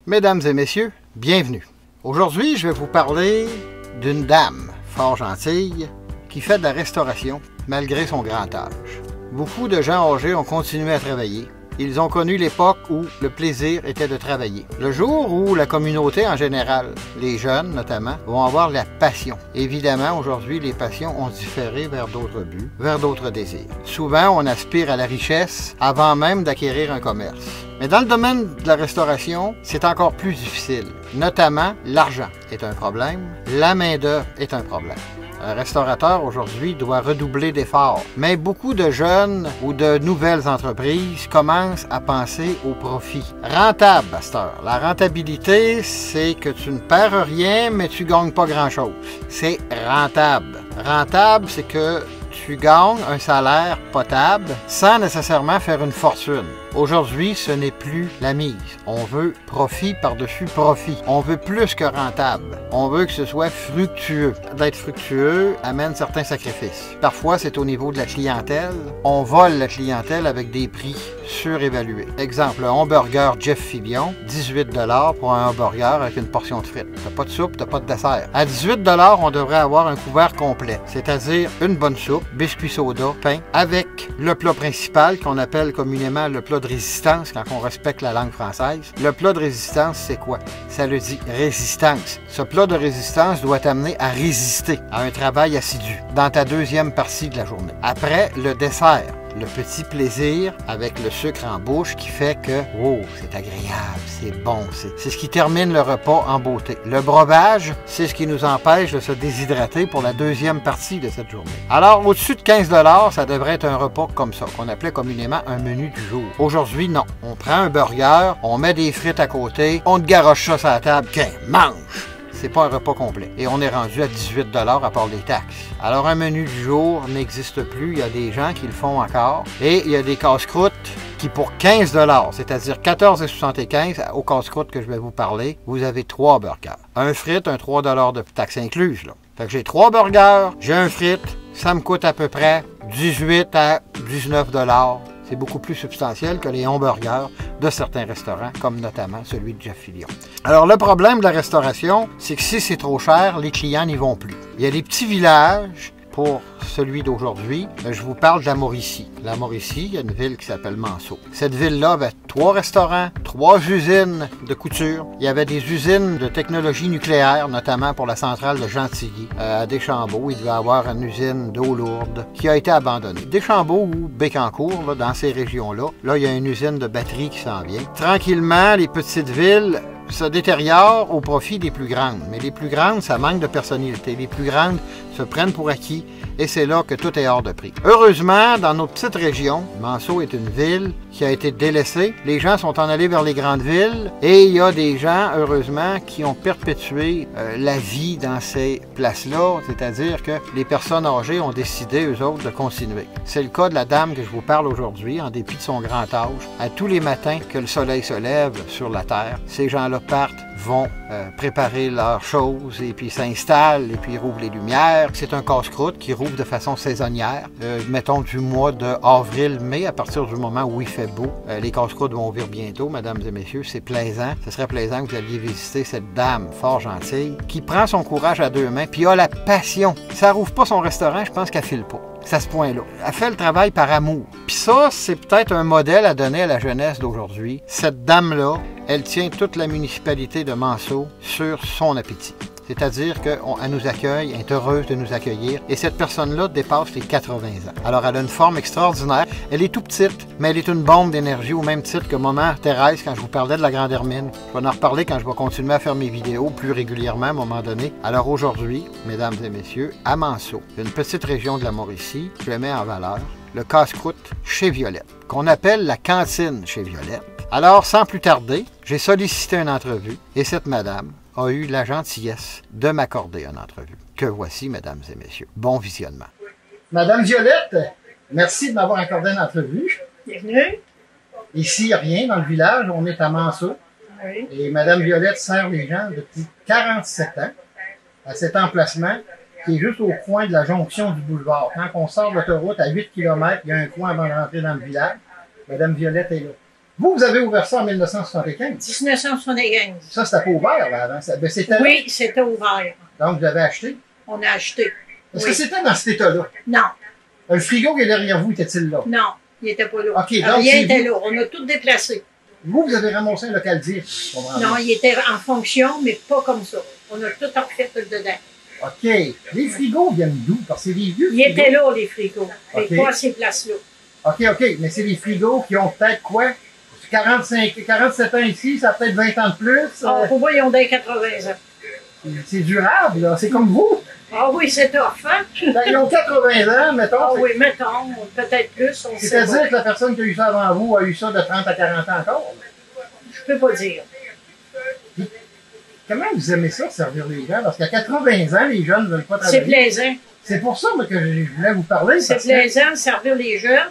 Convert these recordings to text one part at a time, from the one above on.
Mesdames et messieurs, bienvenue. Aujourd'hui, je vais vous parler d'une dame fort gentille qui fait de la restauration malgré son grand âge. Beaucoup de gens âgés ont continué à travailler. Ils ont connu l'époque où le plaisir était de travailler. Le jour où la communauté en général, les jeunes notamment, vont avoir la passion. Évidemment, aujourd'hui, les passions ont différé vers d'autres buts, vers d'autres désirs. Souvent, on aspire à la richesse avant même d'acquérir un commerce. Mais dans le domaine de la restauration, c'est encore plus difficile. Notamment, l'argent est un problème, la main-d'œuvre est un problème. Un restaurateur aujourd'hui doit redoubler d'efforts. Mais beaucoup de jeunes ou de nouvelles entreprises commencent à penser au profit. Rentable à cette heure. La rentabilité, c'est que tu ne perds rien, mais tu ne gagnes pas grand-chose. C'est rentable. Rentable, c'est que tu gagnes un salaire potable sans nécessairement faire une fortune. Aujourd'hui, ce n'est plus la mise. On veut profit par-dessus profit. On veut plus que rentable. On veut que ce soit fructueux. D'être fructueux amène certains sacrifices. Parfois, c'est au niveau de la clientèle. On vole la clientèle avec des prix surévalués. Exemple, un hamburger Jeff Fillion, 18 $ pour un hamburger avec une portion de frites. T'as pas de soupe, t'as pas de dessert. À 18 $, on devrait avoir un couvert complet, c'est-à-dire une bonne soupe, biscuit soda, pain, avec le plat principal qu'on appelle communément le plat de résistance quand on respecte la langue française. Le plat de résistance, c'est quoi? Ça le dit résistance. Ce plat de résistance doit t'amener à résister à un travail assidu dans ta deuxième partie de la journée. Après, le dessert. Le petit plaisir avec le sucre en bouche qui fait que, oh, c'est agréable, c'est bon, c'est ce qui termine le repas en beauté. Le breuvage, c'est ce qui nous empêche de se déshydrater pour la deuxième partie de cette journée. Alors, au-dessus de 15 $, ça devrait être un repas comme ça, qu'on appelait communément un menu du jour. Aujourd'hui, non. On prend un burger, on met des frites à côté, on te garoche ça sur la table, qu'un mange! C'est pas un repas complet. Et on est rendu à 18 $ à part les taxes. Alors, un menu du jour n'existe plus. Il y a des gens qui le font encore. Et il y a des casse-croûtes qui, pour 15 $, c'est-à-dire 14,75 $ au casse-croûte que je vais vous parler, vous avez 3 burgers. Un frite, un 3 $ de taxes incluses, là. Fait que j'ai 3 burgers, j'ai un frite, ça me coûte à peu près 18 à 19 $. C'est beaucoup plus substantiel que les hamburgers de certains restaurants, comme notamment celui de Jeff Fillion. Alors, le problème de la restauration, c'est que si c'est trop cher, les clients n'y vont plus. Il y a des petits villages. Pour celui d'aujourd'hui, je vous parle de la Mauricie. La Mauricie, il y a une ville qui s'appelle Manceau. Cette ville-là avait 3 restaurants, 3 usines de couture. Il y avait des usines de technologie nucléaire, notamment pour la centrale de Gentilly. À Deschambault, il devait y avoir une usine d'eau lourde qui a été abandonnée. Deschambault ou Bécancour, là, dans ces régions-là, là, il y a une usine de batterie qui s'en vient. Tranquillement, les petites villes se détériorent au profit des plus grandes. Mais les plus grandes, ça manque de personnalité. Les plus grandes se prennent pour acquis et c'est là que tout est hors de prix. Heureusement, dans nos petites régions, Manceau est une ville qui a été délaissée. Les gens sont en allés vers les grandes villes et il y a des gens, heureusement, qui ont perpétué la vie dans ces places-là, c'est-à-dire que les personnes âgées ont décidé, eux autres, de continuer. C'est le cas de la dame que je vous parle aujourd'hui, en dépit de son grand âge. À tous les matins que le soleil se lève sur la terre, ces gens-là partent, vont préparer leurs choses et puis s'installent et puis ils rouvrent les lumières. C'est un casse-croûte qui rouvre de façon saisonnière. Mettons du mois d'avril-mai, à partir du moment où il fait beau. Les casse-croûtes vont ouvrir bientôt, mesdames et messieurs. C'est plaisant. Ce serait plaisant que vous alliez visiter cette dame fort gentille qui prend son courage à 2 mains puis a la passion. Ça rouvre pas son restaurant, je pense qu'elle file pas. C'est à ce point-là. Elle fait le travail par amour. Puis ça, c'est peut-être un modèle à donner à la jeunesse d'aujourd'hui. Cette dame-là, elle tient toute la municipalité de Manceau sur son appétit. C'est-à-dire qu'elle nous accueille, elle est heureuse de nous accueillir. Et cette personne-là dépasse les 80 ans. Alors, elle a une forme extraordinaire. Elle est tout petite, mais elle est une bombe d'énergie au même titre que maman Thérèse quand je vous parlais de la Grande Hermine. Je vais en reparler quand je vais continuer à faire mes vidéos plus régulièrement à un moment donné. Alors aujourd'hui, mesdames et messieurs, à Manceau, une petite région de la Mauricie, je le mets en valeur, le casse-croûte chez Violette, qu'on appelle la cantine chez Violette. Alors, sans plus tarder, j'ai sollicité une entrevue et cette madame a eu la gentillesse de m'accorder une entrevue. Que voici, mesdames et messieurs. Bon visionnement. Madame Violette, merci de m'avoir accordé une entrevue. Bienvenue. Ici, il n'y a rien dans le village, on est à Manceau. Oui. Et Madame Violette sert les gens depuis 47 ans à cet emplacement qui est juste au coin de la jonction du boulevard. Quand on sort de l'autoroute à 8 km, il y a un coin avant d'entrer dans le village. Madame Violette est là. Vous avez ouvert ça en 1975. 1975. Ça, c'était pas ouvert là, avant. Ben, c'était Oui, c'était ouvert. Donc, vous avez acheté. On a acheté. Est-ce Oui. que c'était dans cet état-là? Non, Le frigo qui est derrière vous, était-il là? non, il n'était pas là. OK, donc Rien c'est n'était vous. là. On a tout déplacé. Vous avez ramassé un local 10. Non, il était en fonction, mais pas comme ça. On a tout refait dedans. OK. Les frigos viennent d'où? Parce que c'est des vieux Il frigos. était là, les frigos. Mais OK. pas à ces places-là. OK. Mais c'est des frigos qui ont peut-être quoi? 47 ans ici, ça a peut-être 20 ans de plus. Ah, pour moi, ils ont des 80 ans. C'est durable, là. C'est comme vous. Ah oui, c'est tough, hein? Ben, ils ont 80 ans, mettons. Ah oui, mettons, peut-être plus, on sait C'est-à-dire pas. que la personne qui a eu ça avant vous a eu ça de 30 à 40 ans encore. Je peux pas dire. Comment vous aimez ça, servir les gens? Parce qu'à 80 ans, les jeunes ne veulent pas C'est travailler. plaisant. C'est pour ça moi, que je voulais vous parler. C'est parce que- plaisant de servir les jeunes.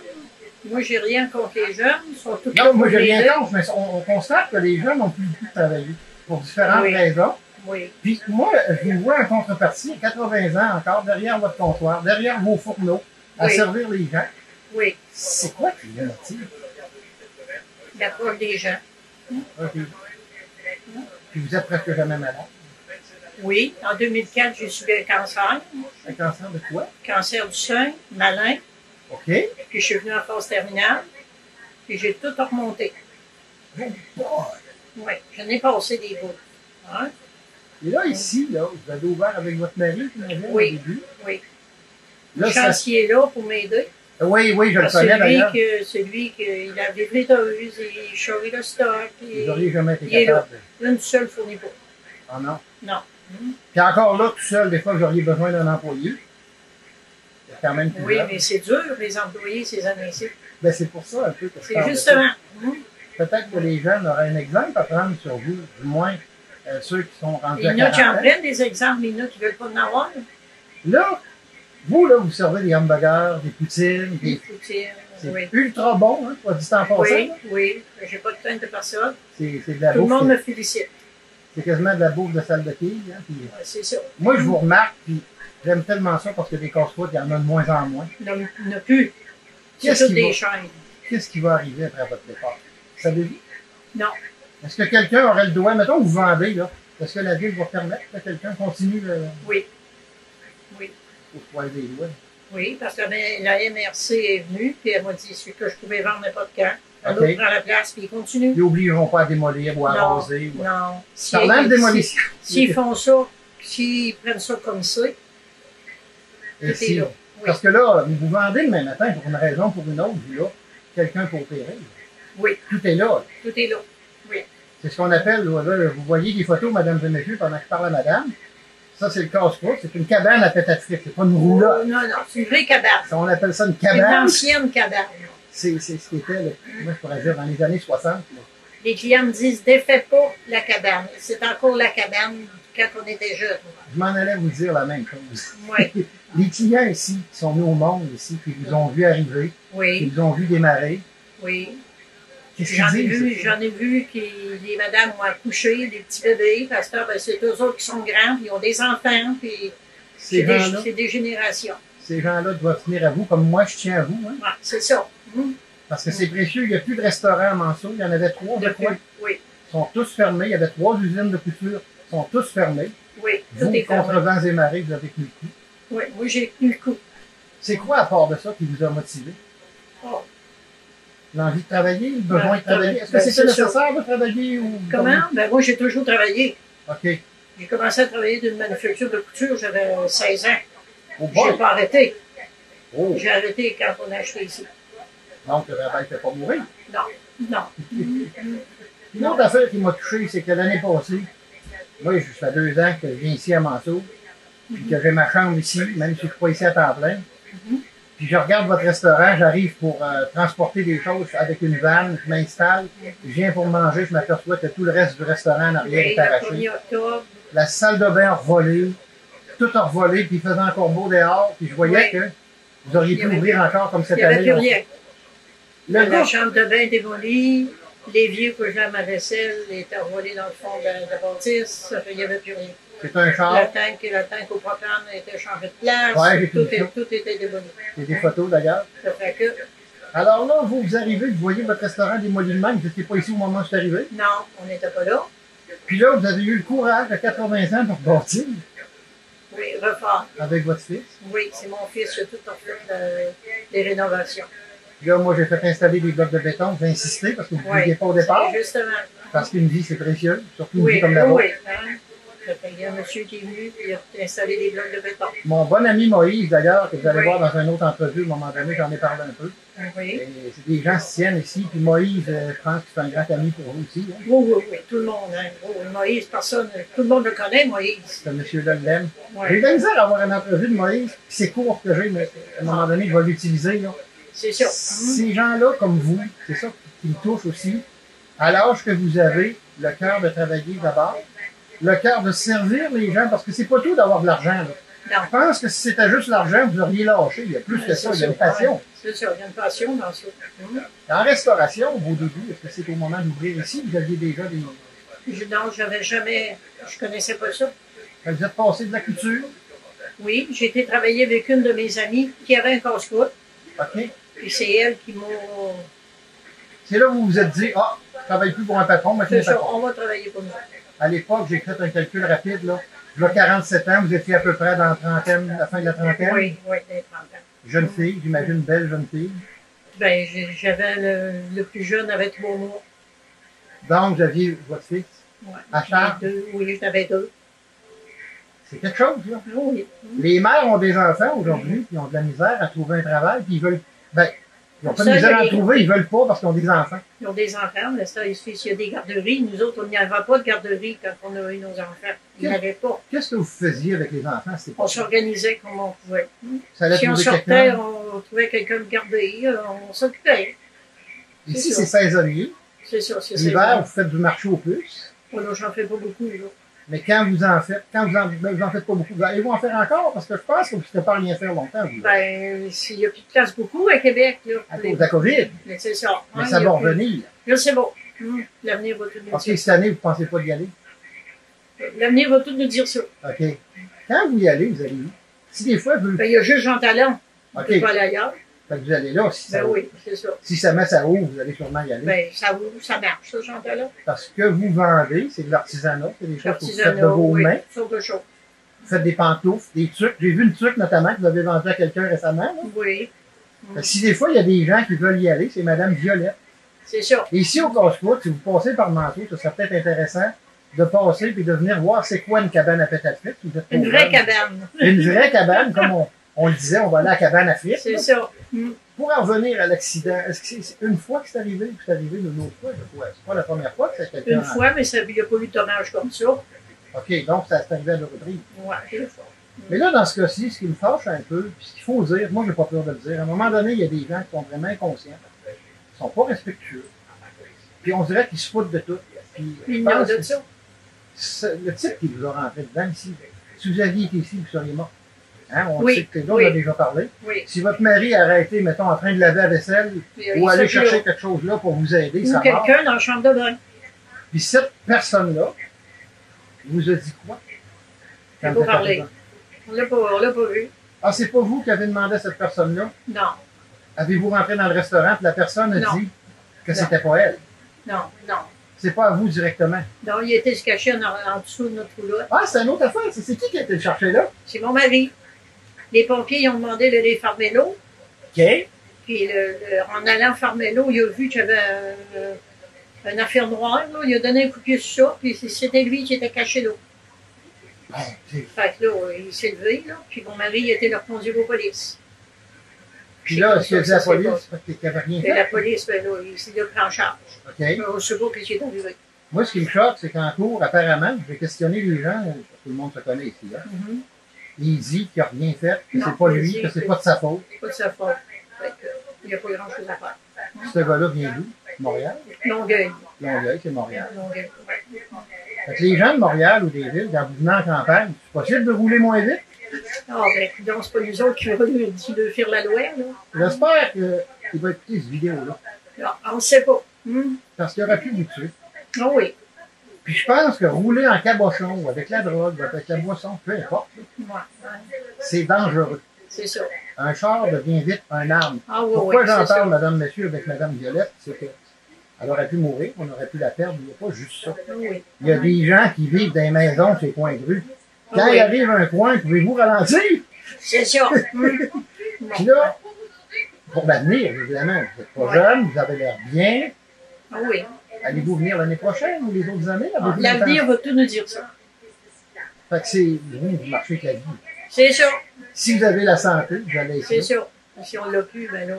Moi, j'ai rien contre les jeunes. Ils sont tous là Non, pour moi, j'ai rien l'aider. contre, mais on constate que les jeunes n'ont plus du tout travaillé. Pour différentes Oui. raisons. Oui. Puis moi, je vous vois en contrepartie, à 80 ans encore, derrière votre comptoir, derrière vos fourneaux, à Oui. servir les gens. Oui. C'est quoi qui les motive? L'approche des gens. OK. Puis vous êtes presque jamais malade. Oui. En 2004, j'ai subi un cancer. Un cancer de quoi? Cancer du sein, malin. OK. Puis je suis venue en phase terminale. Puis j'ai tout remonté. Oh boy! Oui. J'en ai passé des bouts. Hein? Et là, ici, là, vous avez ouvert avec votre mari, vous m'avez Oui. au début. Oui. Là, Le ça... chancier est là pour m'aider. Oui, je le connais d'ailleurs. C'est lui qui il a des laiteuses, il charrie le stock. Vous n'auriez jamais été il est là. capable. Une seule fournit pas. Ah non. Non. Puis encore là, tout seul, des fois, vous auriez besoin d'un employé. Il y a quand même plus Oui, là. mais c'est dur, les employés, ces années-ci. Ben, c'est pour ça un peu que je C'est parle de justement. ça. Peut-être que les jeunes auraient un exemple à prendre sur vous, du moins ceux qui sont rendus Il à y en a qui 40 en ans. prennent des exemples, mais il y en a qui ne veulent pas en avoir. Là, vous servez des hamburgers, des poutines, Des des... poutines, C'est oui. ultra bon, hein, soit dit en passant. Oui, là. oui. J'ai pas de plainte de personne. C'est de la Tout le bouffe. monde me félicite. C'est quasiment de la bouffe de salle de quilles. Hein, puis Ouais, c'est ça. moi, je vous remarque, puis j'aime tellement ça parce que des casse-croûtes, il y en a de moins en moins. Il n'y en a plus. C'est Qu'est-ce toutes qui des va- chaînes. Qu'est-ce qui va arriver après votre départ? Savez-vous? Non. Est-ce que quelqu'un aurait le droit, mettons que vous vendez, là, est-ce que la ville va permettre que quelqu'un continue Oui. Oui. au poil des doigts? Oui, parce que la MRC est venue, puis elle m'a dit ce que je pouvais vendre n'importe quand. Un OK. autre prend la place, puis il continue. Ils n'obligeront pas à démolir ou à Non, raser. Ou... non. Parlant de démolition. S'ils font ça, s'ils prennent ça comme ça, Et tout est si- là. Oui. Parce que là, vous vendez demain matin pour une raison ou pour une autre, vous là, quelqu'un pour opérer. Oui, Tout est là. tout est là. Oui. C'est ce qu'on appelle, là, vous voyez des photos, mesdames et messieurs, pendant que je parle à madame. Ça, c'est le casse-croûte. C'est une cabane à pétate frites. C'est pas une roulotte. Non, c'est une vraie cabane. Ça, on appelle ça une Une cabane. ancienne cabane. C'est ce qui était, moi, je pourrais dire, dans les années 60. là. Les clients me disent, défais pas la cabane. C'est encore la cabane quand on était jeunes. Je m'en allais vous dire la même chose. Oui, Les clients ici, qui sont venus au monde ici, qui vous ont vu arriver, qui oui, vous ont vu démarrer, oui. qu'est-ce J'en ai qu'ils vu, disent? j'en ai vu que les madames ont accouché, des petits bébés, parce que ben, c'est eux autres qui sont grands, puis ils ont des enfants, puis Ces gens-là, c'est des générations. ces gens-là doivent tenir à vous, comme moi, je tiens à vous. Hein, Ouais, c'est ça. parce que c'est précieux. Il n'y a plus de restaurants à Mansour. Il y en avait 3, je crois. Oui, Ils sont tous fermés. Il y avait 3 usines de couture. Ils sont tous fermés. oui, Vous, tout est contre fermé. vents et marées, vous avez tenu le coup. Oui, moi j'ai tenu le coup. C'est quoi, à part de ça, qui vous a motivé? Oh. L'envie de travailler, le besoin Ouais, de travailler? Est-ce que ben, c'était c'est ça. nécessaire de travailler ou... Comment? Ben moi j'ai toujours travaillé. OK. J'ai commencé à travailler d'une manufacture de couture, j'avais 16 ans. Oh J'ai boy! pas arrêté. Oh! J'ai arrêté quand on a acheté ici. Donc, le travail ne fait pas mourir. Non, non. Une autre affaire qui m'a touché, c'est que l'année passée, moi, ça fait 2 ans que je viens ici à Mansour, puis que j'ai ma chambre ici, même si je ne suis pas ici à temps plein. Puis je regarde votre restaurant, j'arrive pour transporter des choses avec une vanne, je m'installe, je viens pour manger, je m'aperçois que tout le reste du restaurant en arrière Oui, est le arraché. 1er octobre. La salle de bain a revolé, tout a revolé, puis il faisait encore beau dehors, puis je voyais Oui. que vous auriez Il y pu avait- ouvrir encore comme cette Il n'y avait année. plus donc. rien. Le La gars, chambre de bain démolie, l'évier que j'ai à ma vaisselle était envolé dans le fond de la bâtisse, ça fait qu'il n'y avait plus rien. c'est un La char, tank au propane était changé de place, Ouais, j'ai tout, tout vu ça. tout était démoli. c'est des photos d'ailleurs. Ça fait que Alors là, vous arrivez, vous voyez votre restaurant démoli de même, vous n'étiez pas ici au moment où c'est arrivé. Non, on n'était pas là. Puis là, vous avez eu le courage à 80 ans pour bâtir Oui, refaire. avec votre fils. Oui, c'est mon fils qui a tout fait les rénovations. Puis là, moi, j'ai fait installer des blocs de béton. J'ai insisté parce que vous ne Oui, pouviez pas au départ. justement. Parce qu'une vie, c'est précieux. Surtout une Oui, vie comme la vôtre. oui. Hein? Il y a un monsieur qui est venu et il a installé des blocs de béton. Mon bon ami Moïse, d'ailleurs, que vous allez Oui. voir dans une autre entrevue, à un moment donné, j'en ai parlé un peu. Oui. Et c'est des gens qui se tiennent ici. Puis Moïse, je pense que c'est un grand ami pour vous aussi. Hein. Oui, oui, oui, tout le monde. Hein. Oh, Moïse, personne, tout le monde le connaît, Moïse. Ce monsieur-là l'aime. Ouais. J'ai eu de la misère à avoir une entrevue de Moïse. Puis c'est court que j'ai, mais à un moment donné, je vais l'utiliser. Là. C'est sûr. Ces gens-là, comme vous, c'est ça qui me touche aussi. À l'âge que vous avez, le cœur de travailler d'abord, le cœur de servir les gens, parce que c'est pas tout d'avoir de l'argent. Là. Non. Je pense que si c'était juste l'argent, vous auriez lâché. Il y a plus que ça, il y a une passion. Ouais. C'est sûr, il y a une passion dans ça. En restauration, au début, est-ce que c'est au moment d'ouvrir ici, vous aviez déjà des... Non, j'avais jamais, je connaissais pas ça. Vous êtes passé de la couture, Oui, j'ai été travailler avec une de mes amies qui avait un casse-croûte, OK? puis c'est elle qui m'a... C'est là où vous vous êtes dit, ah, je ne travaille plus pour un patron, mais C'est c'est un ça, patron. on va travailler pour nous. À l'époque, j'ai fait un calcul rapide, là. Là, 47 ans, vous étiez à peu près dans la trentaine, la fin de la trentaine. Oui, oui, des 30 ans. Jeune fille, j'imagine, belle jeune fille. Ben, j'avais le plus jeune avait 3 mois. Donc, vous aviez votre fils Ouais. à charge. Oui, j'en avais 2. C'est quelque chose, là. Oui. Les mères ont des enfants aujourd'hui, qui ont de la misère à trouver un travail, puis ils veulent. Ben, ils n'ont pas de Ça, misère à en les- trouver, ils veulent pas parce qu'ils ont des enfants. Ils ont des enfants, mais ça, ici, s'il y a des garderies, nous autres, on n'y avait pas de garderie quand on a eu nos enfants. Il n'y en avait pas. Qu'est-ce que vous faisiez avec les enfants? C'était On pas s'organisait comme on pouvait. ça allait Si on trouver sortait, quelqu'un. on trouvait quelqu'un de garder, on s'occupait. Ici, c'est c'est ça. saisonnier. C'est ça, c'est ça. L'hiver, vous faites du marché aux puces. Oh, non, j'en fais pas beaucoup, là. Mais quand vous en faites, vous en faites pas beaucoup, allez-vous en faire encore? Parce que je pense que vous ne pas rien faire longtemps, vous. Ben, s'il n'y a plus de place beaucoup à Québec, là. À cause de la COVID. Mais c'est ça. Mais Hein, ça il y a va plus- revenir. Là, c'est bon. L'avenir va tout nous OK, dire. cette année, vous ne pensez pas d'y aller? L'avenir va tout nous dire ça. OK. Quand vous y allez, vous allez où? Si des fois, vous... Ben, il y a juste Jean Talon. On OK. peut pas aller ailleurs. Fait que vous allez là, si ça, Ben oui, c'est ça. si ça met ça ouvre, vous allez sûrement y aller. Ben, ça ouvre, ça marche, ça, Jean Talon. Parce que vous vendez, c'est de l'artisanat, c'est des choses que vous faites de L'artisanat, vos oui, mains. sorte de choses. Vous faites des pantoufles, des trucs. J'ai vu une truc notamment que vous avez vendu à quelqu'un récemment. Là. Oui, Fait que si des fois, il y a des gens qui veulent y aller, c'est Madame Violette. c'est ça. Et ici, au Casse-Croûte, si vous passez par Manteau, ça serait peut-être intéressant de passer puis de venir voir c'est quoi une cabane à pétate frites. Vous êtes Une pas vraie jeune. cabane. Une vraie cabane, comme on le disait, on va aller à la cabane à frites. C'est là. ça. Pour en revenir à l'accident, est-ce que c'est une fois que c'est arrivé ou c'est arrivé une autre fois? C'est pas la première fois que c'est quelqu'un. Une fois, mais il n'y a pas eu de dommage comme ça. OK, donc ça s'est arrivé à deux reprises. Ouais, une fois. Mais là, dans ce cas-ci, ce qui me fâche un peu, puis ce qu'il faut dire, moi, je n'ai pas peur de le dire, à un moment donné, il y a des gens qui sont vraiment inconscients, qui sont pas respectueux, puis on dirait qu'ils se foutent de tout. Puis, je Il y pense a de que ça. le type qui vous a rentré dedans ici, si vous aviez été ici, vous seriez mort. Hein, on Oui, sait que là, oui. on a déjà parlé. Oui. Si votre mari a arrêté, mettons, en train de laver la vaisselle, Il ou aller serait chercher là. quelque chose là pour vous aider, Ou ça marche. quelqu'un dans la chambre de bain. Puis cette personne-là vous a dit quoi? Il Quand faut vous êtes parler. arrivé? On l'a pas vu. Ah, c'est pas vous qui avez demandé à cette personne-là? Non, Avez-vous rentré dans le restaurant et la personne a Non. dit que Non. c'était pas elle? non, non. C'est pas à vous directement. Non, il était se caché en dessous de notre roulotte. Ah, c'est une autre affaire. C'est qui a été le chercher là? C'est mon mari. Les pompiers, ils ont demandé d'aller farmer l'eau. OK. Puis en allant farmer l'eau, il a vu qu'il y avait un affaire noire. Là. Il a donné un coup de pied sur ça. Puis c'était lui qui était caché là. Bon, c'est- Fait que là, il s'est levé. Là, puis mon mari il a été le reconduire aux police. Puis là, est-ce qu'il a dit à la Ça, c'est police pas- parce qu'il n'avait rien Et la fait? police, ben là, il s'est pris en charge. OK. On ne sait pas ce qui est arrivé. Moi, ce qui me choque, c'est qu'en cours, apparemment, j'ai questionné les gens, parce que tout le monde se connaît ici, hein. Il dit qu'il n'a rien fait, que Non, c'est pas il lui, dit que c'est que- pas de sa faute. C'est pas de sa faute. Fait que, il n'y a pas grand-chose à faire. Ce gars-là vient d'où? Montréal? Longueuil. Longueuil, c'est Montréal. Longueuil. Fait que les gens de Montréal ou des villes, quand vous venez en campagne, c'est possible de rouler moins vite? Ah, ben, donc, c'est pas nous autres qui veulent dit de faire la loi, là. J'espère qu'il va écouter cette vidéo-là. Non, on ne sait pas. Parce qu'il aurait pu vous tuer. Ah oui. Puis je pense que rouler en cabochon, ou avec la drogue, ou avec la boisson, peu importe, Ouais, ouais. c'est dangereux. C'est ça. Un char devient vite un arme. Ah, oui, Pourquoi oui, j'en c'est parle, ça. madame, monsieur, avec madame Violette, c'est qu'elle aurait pu mourir, on aurait pu la perdre, il n'y a pas juste ça. Oui. Il y a des gens qui vivent dans les maisons sur les coins de rue. Quand Oui. il arrive un coin, pouvez-vous ralentir? C'est ça. Puis là, pour l'avenir, évidemment, vous n'êtes pas Ouais. jeune, vous avez l'air bien. Ah oui. Allez-vous venir l'année prochaine ou les autres années? Avez-vous L'avenir l'intention? va tout nous dire ça. Fait que c'est vous marchez avec la vie. C'est ça. Si vous avez la santé, vous allez C'est essayer. ça. Si on l'a plus, ben là,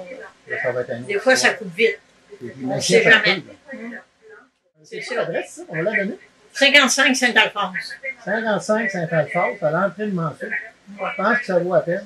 Là, ça va être un autre des fois, ça histoire. coûte vite. Et puis, on merci sait à jamais. partir, là. C'est C'est ça. l'adresse, ça? On l'a donné. 55 Saint-Alphonse. 55 Saint-Alphonse, à l'entrée de Mansour. Ouais. Je pense que ça vaut à peine.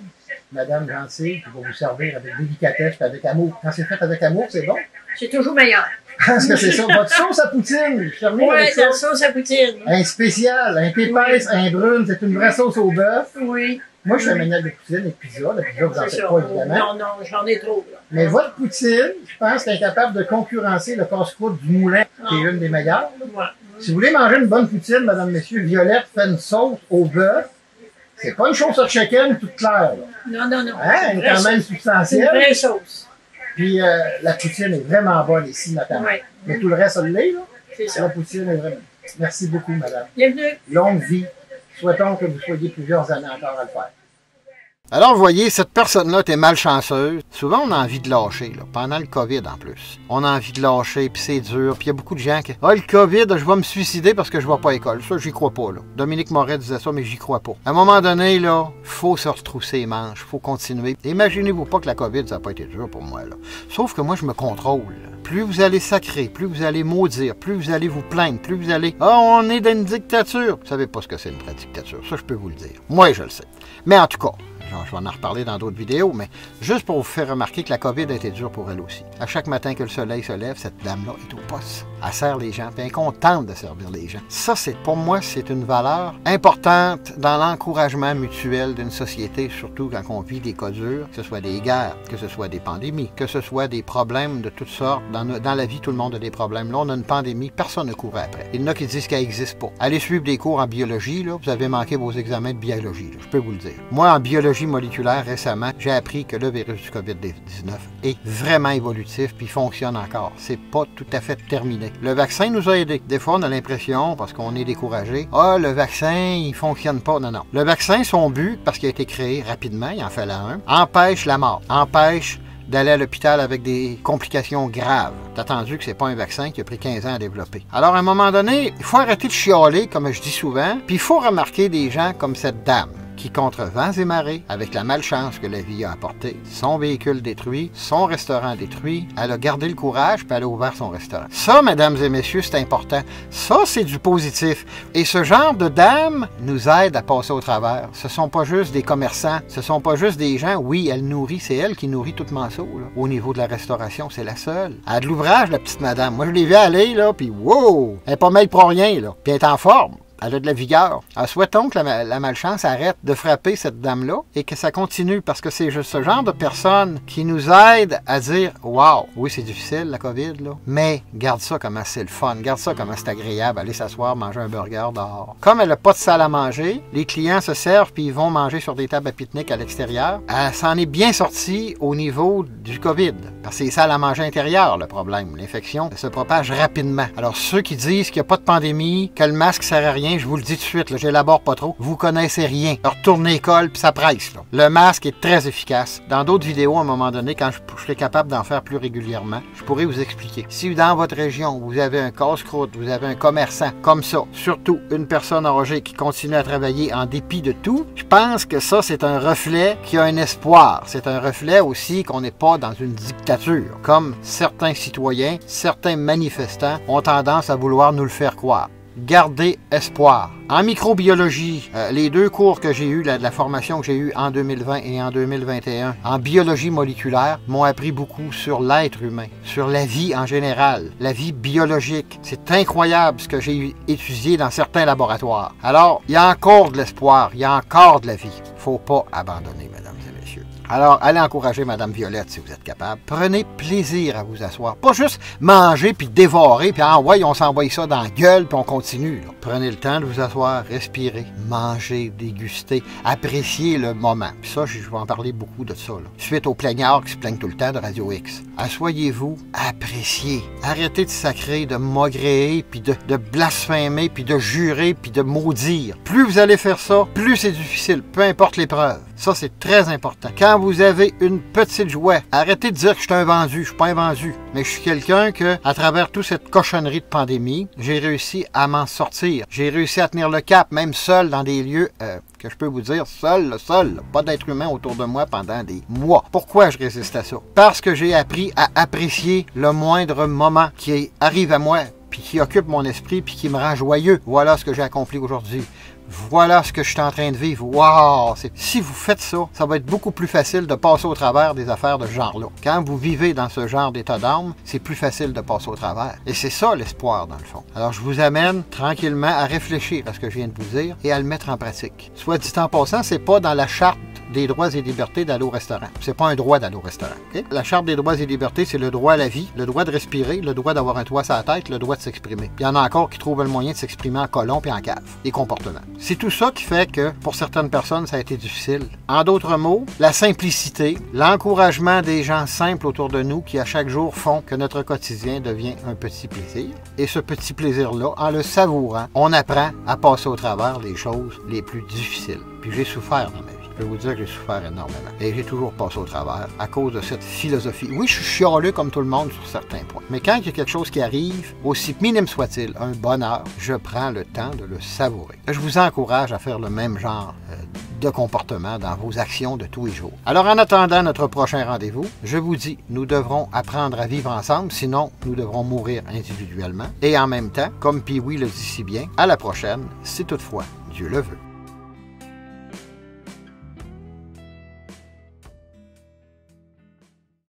Madame gentille, qui va vous servir avec délicatesse et avec amour. Quand c'est fait avec amour, c'est bon. C'est toujours meilleur. Parce que c'est ça. Votre sauce à poutine, je termine Ouais, avec dans la ça. sauce à poutine. Un spécial, un épaisse, un brune, c'est une vraie sauce au bœuf. Oui, Moi, je fais un maniaque de poutine et de pizza. La pizza, vous en c'est faites ça. pas, évidemment. Non, non, j'en ai trop, là. Mais votre poutine, je pense qu'elle est capable de concurrencer le casse-croûte du Moulin, qui est une des meilleures. Ouais. Si vous voulez manger une bonne poutine, madame, messieurs, Violette fait une sauce au bœuf. C'est pas une sauce à chicken toute claire, là. Non, non, non. Hein? Elle est quand même C'est une substantielle. vraie sauce. Puis la poutine est vraiment bonne ici, notamment. Ouais. Mais tout le reste, ça l'est, là. C'est La ça. poutine est vraiment. Merci beaucoup, madame. Bienvenue. Longue vie. Souhaitons que vous soyez plusieurs années encore à le faire. Alors, vous voyez, cette personne-là était malchanceuse. Souvent, on a envie de lâcher, là, pendant le COVID en plus. On a envie de lâcher, puis c'est dur. Puis il y a beaucoup de gens qui... Ah, le COVID, je vais me suicider parce que je ne vais pas à l'école. Ça, j'y crois pas, là. Dominique Moret disait ça, mais j'y crois pas. À un moment donné, là, faut se retrousser les manches, faut continuer. Imaginez-vous pas que la COVID, ça n'a pas été dur pour moi, là. Sauf que moi, je me contrôle. Plus vous allez sacrer, plus vous allez maudire, plus vous allez vous plaindre, plus vous allez... Ah, on est dans une dictature. Vous savez pas ce que c'est une vraie dictature. Ça, je peux vous le dire. Moi, je le sais. Mais en tout cas... Je vais en reparler dans d'autres vidéos, mais juste pour vous faire remarquer que la COVID a été dure pour elle aussi. À chaque matin que le soleil se lève, cette dame-là est au poste. Elle sert les gens, puis elle est contente de servir les gens. Ça, pour moi, c'est une valeur importante dans l'encouragement mutuel d'une société, surtout quand on vit des cas durs, que ce soit des guerres, que ce soit des pandémies, que ce soit des problèmes de toutes sortes. Dans la vie, tout le monde a des problèmes. Là, on a une pandémie, personne ne court après. Il y en a qui disent qu'elle n'existe pas. Allez suivre des cours en biologie, là, vous avez manqué vos examens de biologie, là, je peux vous le dire. Moi, en biologie moléculaire, récemment, j'ai appris que le virus du COVID-19 est vraiment évolutif puis fonctionne encore. C'est pas tout à fait terminé. Le vaccin nous a aidés. Des fois, on a l'impression, parce qu'on est découragé, ah, le vaccin, il fonctionne pas. Non, non. Le vaccin, son but, parce qu'il a été créé rapidement, il en fait là un, empêche la mort, empêche d'aller à l'hôpital avec des complications graves. T'as attendu que c'est pas un vaccin qui a pris 15 ans à développer. Alors, à un moment donné, il faut arrêter de chialer, comme je dis souvent, puis il faut remarquer des gens comme cette dame, qui, contre vents et marées, avec la malchance que la vie a apportée, son véhicule détruit, son restaurant détruit, elle a gardé le courage puis elle a ouvert son restaurant. Ça, mesdames et messieurs, c'est important. Ça, c'est du positif. Et ce genre de dames nous aide à passer au travers. Ce sont pas juste des commerçants, ce sont pas juste des gens, oui, elle nourrit, c'est elle qui nourrit toute Manceau, là. Au niveau de la restauration, c'est la seule. Elle a de l'ouvrage, la petite madame. Moi, je l'ai vu aller, là, puis wow! Elle est pas mal pour rien, là. Puis elle est en forme. Elle a de la vigueur. Alors, souhaitons que la malchance arrête de frapper cette dame-là et que ça continue parce que c'est juste ce genre de personnes qui nous aident à dire « Wow, oui, c'est difficile, la COVID, là, mais garde ça comment c'est le fun, garde ça comment c'est agréable, aller s'asseoir, manger un burger dehors. » Comme elle n'a pas de salle à manger, les clients se servent puis ils vont manger sur des tables à pique-nique à l'extérieur. Elle s'en est bien sortie au niveau du COVID. Parce que c'est les salles à manger intérieures, le problème. L'infection se propage rapidement. Alors, ceux qui disent qu'il n'y a pas de pandémie, que le masque sert à rien, je vous le dis tout de suite, je n'élabore pas trop, vous connaissez rien. Alors, retournez à l'école, puis ça presse. Là. Le masque est très efficace. Dans d'autres vidéos, à un moment donné, quand je serai capable d'en faire plus régulièrement, je pourrai vous expliquer. Si dans votre région, vous avez un casse-croûte, vous avez un commerçant comme ça, surtout une personne âgée qui continue à travailler en dépit de tout, je pense que ça, c'est un reflet qui a un espoir. C'est un reflet aussi qu'on n'est pas dans une dictature, comme certains citoyens, certains manifestants ont tendance à vouloir nous le faire croire. Gardez espoir. En microbiologie, les deux cours que j'ai eus, la formation que j'ai eue en 2020 et en 2021, en biologie moléculaire, m'ont appris beaucoup sur l'être humain, sur la vie en général, la vie biologique. C'est incroyable ce que j'ai étudié dans certains laboratoires. Alors, il y a encore de l'espoir, il y a encore de la vie. Faut pas abandonner, mesdames et messieurs. Alors, allez encourager Madame Violette si vous êtes capable. Prenez plaisir à vous asseoir. Pas juste manger puis dévorer, puis ouais, on s'envoie ça dans la gueule puis on continue. Là. Prenez le temps de vous asseoir, respirer, manger, déguster, apprécier le moment. Puis ça, je vais en parler beaucoup de ça. Là. Suite aux plaignards qui se plaignent tout le temps de Radio X. Assoyez-vous, appréciez. Arrêtez de sacrer, de maugréer, puis de blasphémer, puis de jurer, puis de maudire. Plus vous allez faire ça, plus c'est difficile, peu importe l'épreuve. Ça, c'est très important. Quand vous avez une petite joie, arrêtez de dire que je suis un vendu. Je suis pas un vendu. Mais je suis quelqu'un que, à travers toute cette cochonnerie de pandémie, j'ai réussi à m'en sortir. J'ai réussi à tenir le cap, même seul dans des lieux que je peux vous dire, seul, pas d'être humain autour de moi pendant des mois. Pourquoi je résiste à ça? Parce que j'ai appris à apprécier le moindre moment qui arrive à moi, puis qui occupe mon esprit, puis qui me rend joyeux. Voilà ce que j'ai accompli aujourd'hui. Voilà ce que je suis en train de vivre. Wow! Si vous faites ça, ça va être beaucoup plus facile de passer au travers des affaires de ce genre-là. Quand vous vivez dans ce genre d'état d'âme, c'est plus facile de passer au travers. Et c'est ça l'espoir, dans le fond. Alors, je vous amène tranquillement à réfléchir à ce que je viens de vous dire et à le mettre en pratique. Soit dit en passant, c'est pas dans la charte des droits et libertés d'aller au restaurant. C'est pas un droit d'aller au restaurant. Okay? La charte des droits et libertés, c'est le droit à la vie, le droit de respirer, le droit d'avoir un toit sur la tête, le droit de s'exprimer. Il y en a encore qui trouvent le moyen de s'exprimer en colon puis en cave. Des comportements. C'est tout ça qui fait que, pour certaines personnes, ça a été difficile. En d'autres mots, la simplicité, l'encouragement des gens simples autour de nous qui, à chaque jour, font que notre quotidien devient un petit plaisir. Et ce petit plaisir-là, en le savourant, on apprend à passer au travers les choses les plus difficiles. Puis j'ai souffert dans ma vie. Je peux vous dire que j'ai souffert énormément. Et j'ai toujours passé au travers à cause de cette philosophie. Oui, je suis chialeux comme tout le monde sur certains points. Mais quand il y a quelque chose qui arrive, aussi minime soit-il, un bonheur, je prends le temps de le savourer. Je vous encourage à faire le même genre de comportement dans vos actions de tous les jours. Alors, en attendant notre prochain rendez-vous, je vous dis, nous devrons apprendre à vivre ensemble, sinon nous devrons mourir individuellement. Et en même temps, comme Pee-wee le dit si bien, à la prochaine, si toutefois Dieu le veut.